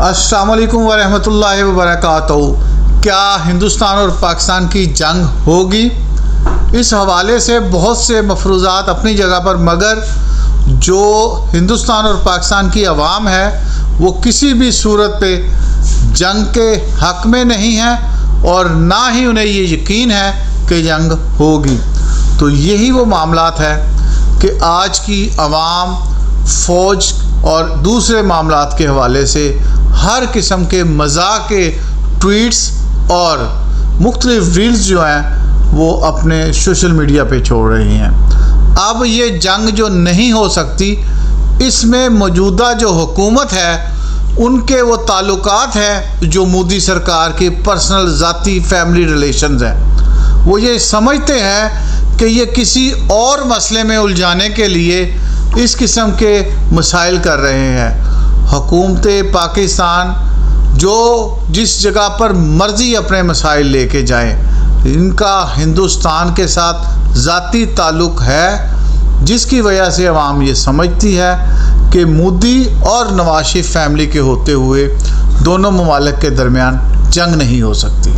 अस्सलाम वालेकुम वरहमतुल्लाहि वबरकातुहू। क्या हिंदुस्तान और पाकिस्तान की जंग होगी? इस हवाले से बहुत से मफरूज़ात अपनी जगह पर, मगर जो हिंदुस्तान और पाकिस्तान की आवाम है वो किसी भी सूरत पे जंग के हक़ में नहीं है और ना ही उन्हें ये यकीन है कि जंग होगी। तो यही वो मामलात है कि आज की आवाम फ़ौज और दूसरे मामलात के हवाले से हर किस्म के मज़ाक के ट्वीट्स और मुख्तलिफ़ रील्स जो हैं वो अपने सोशल मीडिया पे छोड़ रही हैं। अब ये जंग जो नहीं हो सकती, इसमें मौजूदा जो हुकूमत है उनके वो ताल्लुकात हैं जो मोदी सरकार के पर्सनल ज़ाती फैमिली रिलेशंस हैं। वो ये समझते हैं कि ये किसी और मसले में उलझाने के लिए इस किस्म के मसाइल कर रहे हैं। हुकूमत पाकिस्तान जो जिस जगह पर मर्ज़ी अपने मसाइल लेके जाएं, इनका हिंदुस्तान के साथ ज़ाती ताल्लुक़ है, जिसकी वजह से अवाम ये समझती है कि मोदी और नवाज शरीफ फैमिली के होते हुए दोनों ममालिक के दरमियान जंग नहीं हो सकती।